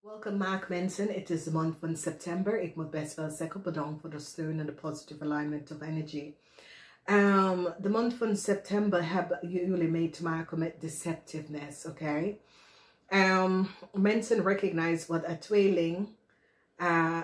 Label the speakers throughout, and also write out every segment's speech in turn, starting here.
Speaker 1: Welcome Maagd mensen, het is de maand van september. Ik moet best wel zeggen bedankt voor de steun en de positive alignment of energy. De maand van september hebben jullie mee te maken met deceptiveness, oké? Mensen recognize wat een tweeling,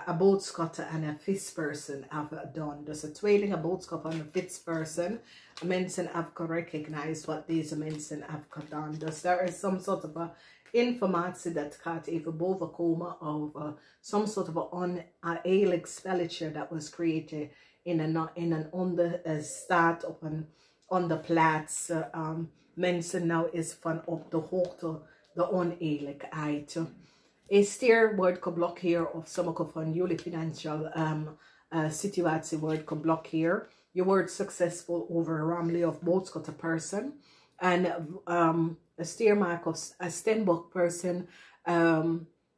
Speaker 1: een boodschap en een visperson hebben gedaan. Dus een tweeling, een boodschap en een visperson. Mensen hebben recognized wat deze mensen hebben gedaan. Dus there is some sort of a informatie dat gaat even bovenkomen over some sort of an oneirlijk spelletje that was created in een onderstaat op een onderplaats. Mensen nou is van op de hoogte de oneerlijkheid. Een steer wordt geblokkeerd of sommige van jullie financial situatie wordt geblokkeerd. Je wordt succesvol over ramli of boodschap person. En een steermaak of een stembokperson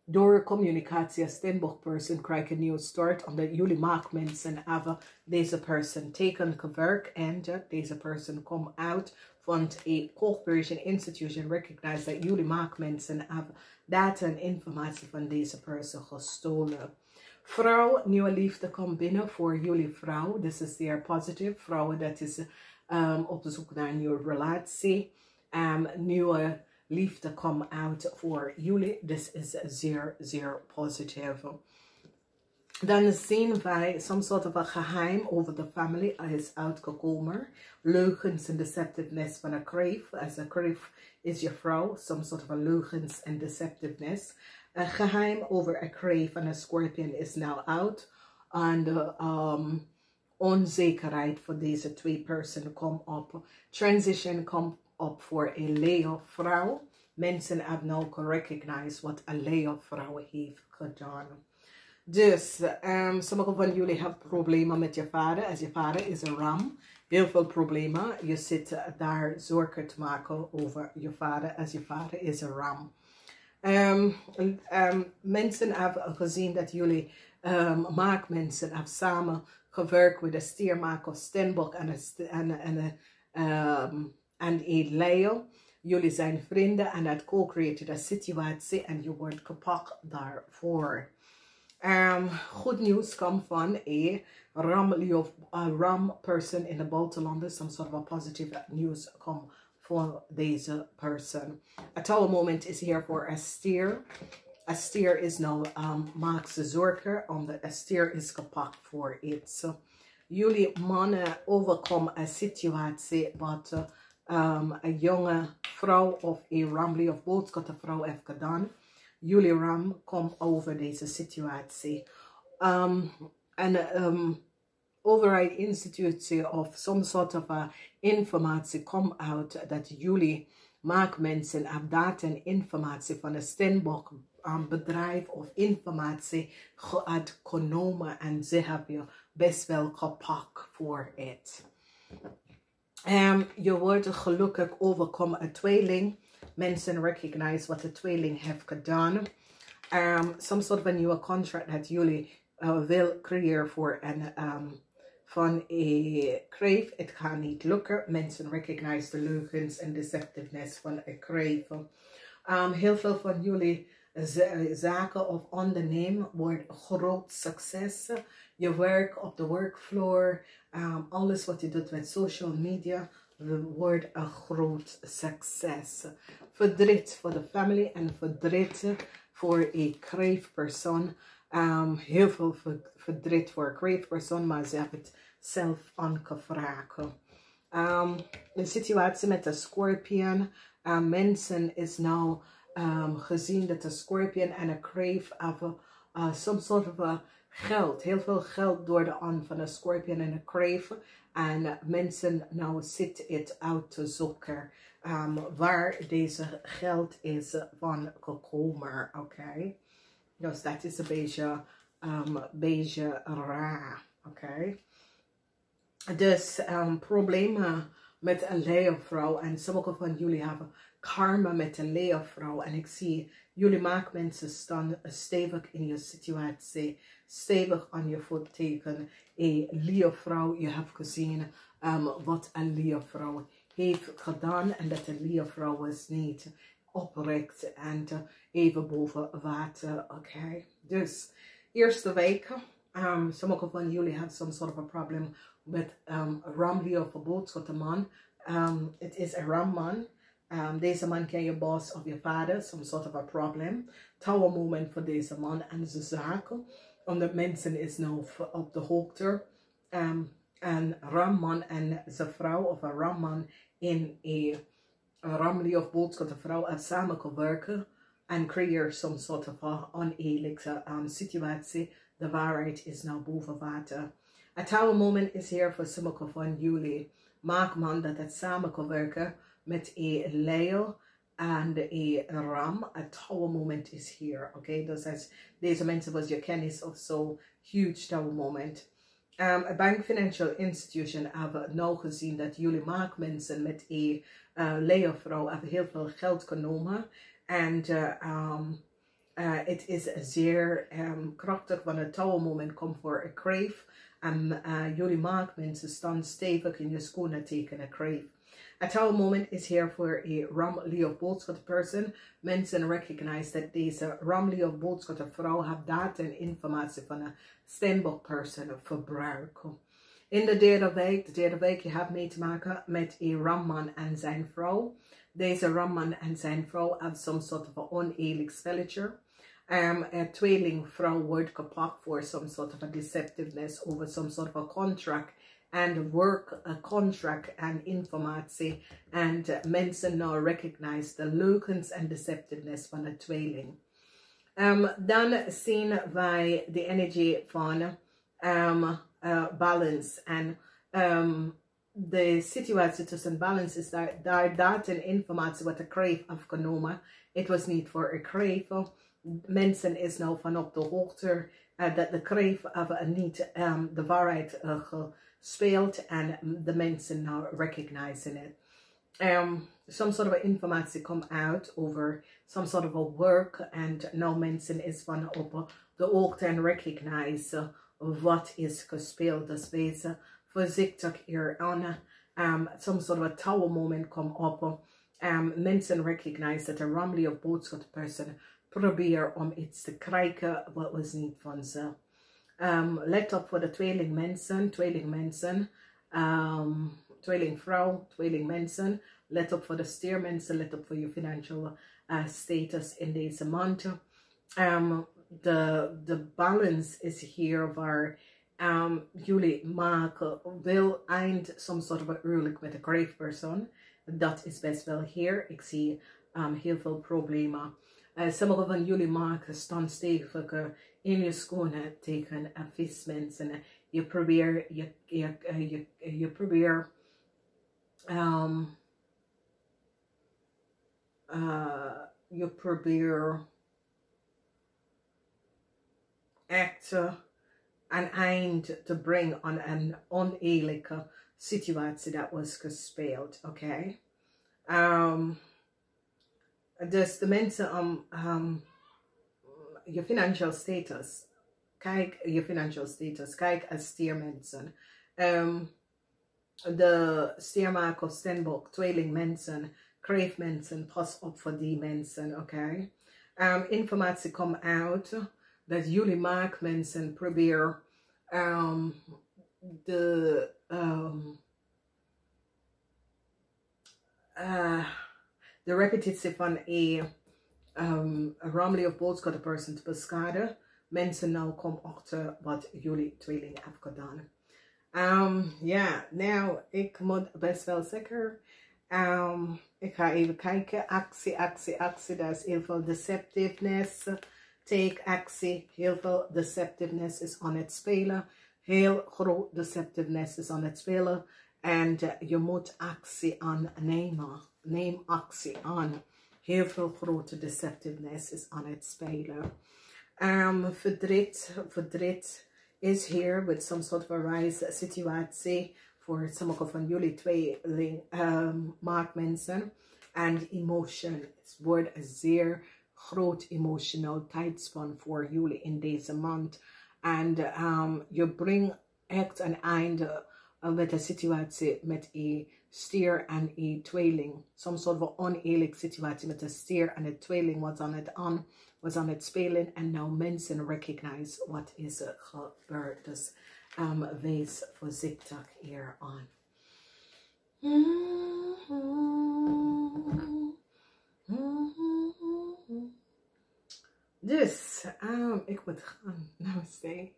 Speaker 1: door communicatie, een stembokperson krijgt een nieuwe start omdat jullie maakmensen hebben deze person teken gewerkt en deze person komt uit van een corporation institution recognize dat jullie maakmensen hebben data en informatie van deze person gestolen. Vrouw, nieuwe liefde komt binnen voor jullie vrouw. This is zeer positief. Vrouwen, dat is op de zoek naar een nieuwe relatie. Nieuwe liefde komt uit voor jullie. This is zeer, zeer positief. Dan zien wij some sort of a geheim over de family is uitgekomen. Leugens en deceptiveness van een kreef. Als een kreef is je vrouw. Some sort of a leugens en deceptiveness. Een geheim over een kreef en een scorpion is now out. En de onzekerheid voor deze twee personen komt op. Transition komt op voor een Leo vrouw. Mensen hebben nou gerecognized wat een Leo vrouw heeft gedaan. Dus sommige van jullie hebben problemen met je vader. Als je vader is een ram. Heel veel problemen. Je zit daar zorgen te maken over je vader. Als je vader is een ram. Mensen hebben gezien dat jullie maakmensen hebben samen gewerkt met een stiermaak of stenbok en een Leo. Jullie zijn vrienden en het co-creëert een situatie en je wordt gepakt daarvoor. Goed nieuws komt van een ram person in de buitenlanden. Some sort of a positive news komt voor deze person. A tower moment is here for a steer. A steer is nou maakt ze zorgen omdat a steer is gepakt voor iets. Jullie mannen overkomen een situatie wat een jonge vrouw of een ramli of boodschappenvrouw heeft gedaan. Jullie ram komt over deze situatie. Overheid institutie of some sort of informatie komt uit dat jullie maakmensen hebben data en informatie van een stenbok bedrijf of informatie genomen en ze hebben je best wel gepakt voor het. Je wordt gelukkig overkomen een tweeling. Mensen recognize wat de tweeling heeft gedaan. Some sort of a nieuwe contract dat jullie wil creëren voor een van een kreef. Het gaat niet lukken. Mensen recognize de leugens en deceptiveness van een kreef. Heel veel van jullie zaken of ondernemen wordt groot succes. Je werk op de workfloor, alles wat je doet met social media wordt een groot succes. Verdriet voor de familie en verdriet voor een kreefpersoon. Heel veel verdriet voor een kreefpersoon, maar ze hebben het zelf aangevraagd. De situatie met de scorpion. Mensen is nou gezien dat de scorpion en een kreef hebben some sort of geld. Heel veel geld door de hand van een scorpion en een kreef. En mensen nou zitten het uit te zoeken waar deze geld is van gekomen. Oké. Dus dat is een beetje raar. Oké. Dus problemen met een Leo-vrouw. En sommige van jullie hebben karma met een Leo-vrouw. En ik zie, jullie maakmensen staan stevig in je situatie. Stevig aan je voetteken. Een Leo-vrouw, je hebt gezien wat een Leo-vrouw heeft gedaan. En dat een Leo-vrouw is niet oprecht en even boven water. Oké, dus eerste week. Sommige van jullie have some sort of a problem with Ramli of a boodschappenman. It is a Ramman. Deze man kan je boss of je vader, some sort of a problem. Tower moment voor deze man en zijn zaken. Omdat mensen is nou op de hoogte. Een Ramman en zijn vrouw of een Ramman in een Ramli of boodschappenvrouw hebben samen kunnen werken. En creëer some sort of a oneerlijke situatie. De waarheid is nou boven water. A tower moment is hier voor sommige van jullie. Maak man dat het samen kan werken met een leeuw en een ram. A tower moment is hier. Oké, dus als deze mensen was je kennis of zo, huge tower moment. A bank financial institution hebben nou gezien dat jullie maakmensen met een leeuwvrouw hebben heel veel geld genomen. En het is zeer krachtig wanneer het tower moment komt voor een crave. En jullie maakmensen staan stevig in je schoenen tegen een crave. A tower moment is here for a Ramli of boodschap person. Mensen recognize dat deze Ramli of boodschap vrouw heeft data en informatie van een Steenbok person verbruiken. In de derde week, je hebt mee te maken met een Ramman en zijn vrouw. Deze Ramman en zijn vrouw hebben some sort of een oneerlijk spelletje. Een tweelingvrouw wordt gepakt voor some sort of a deceptiveness over some sort of a contract and work, a contract and informatie. And mensen now recognize the leugens en deceptiveness van een tweeling. Dan zien wij de energie van balance. En de situatie tussen balance is daar data en informatie wat de crave afgenomen. Het was niet voor een crave. Mensen is nou van op de hoogte dat de crave niet de waarheid gespeeld en de mensen nou recognizen it. Some sort of informatie komt uit over some sort of a work and now mensen is van op de hoogte en recognize wat is gespeeld. Dus wees voorzichtig hier aan. Some sort of a tower moment komt op. Mensen recognize dat de Ramli of boodschap person probeer om iets te krijgen wat was niet van ze. Let op voor de tweelingmensen, tweelingvrouw, tweelingmensen. Let op voor de steermensen, let op voor je financial status in deze maand. De balance is hier waar jullie maken wil eind some sort of a huwelijk met een crave persoon. Dat is best wel hier. Ik zie heel veel problemen. Sommige van jullie maken staan steviger in je schoenen tegen vismensen. Je probeert echt een eind te brengen aan een oneerlijke situatie dat was gespeeld. Oké. Dus de mensen je financial status. Kijk je financial status. Kijk als stiermensen. De stiermaker of Steenbok, tweelingmensen, crave mensen, pas op voor die mensen. Oké. Informatie komt uit dat jullie maakmensen proberen de repetitie van een Ramli of boodschap person te beschadigen. Mensen nou komen achter wat jullie tweeling hebben gedaan. Ja, nou, ik moet best wel zeker. Ik ga even kijken. Actie. Dat is heel veel deceptiveness. Take actie. Heel veel deceptiveness is aan het spelen. Heel groot deceptiveness is aan het spelen. En je moet actie aannemen. Neem actie aan. Heel veel grote deceptiveness is aan het spelen. Verdriet is here with some sort of a rise situatie voor sommige van jullie tweeling maakmensen. En emotion. Het wordt een zeer groot emotional tijdspan voor jullie in deze maand. En je brengt echt een einde met een situatie met een stier en een tweeling. Some sort of oneerlijke situatie met een stier en een tweeling was aan het spelen. En nou mensen recognize wat is er gebeurd. Dus wees voorzichtig hier aan. Dus ik moet gaan. Namaste.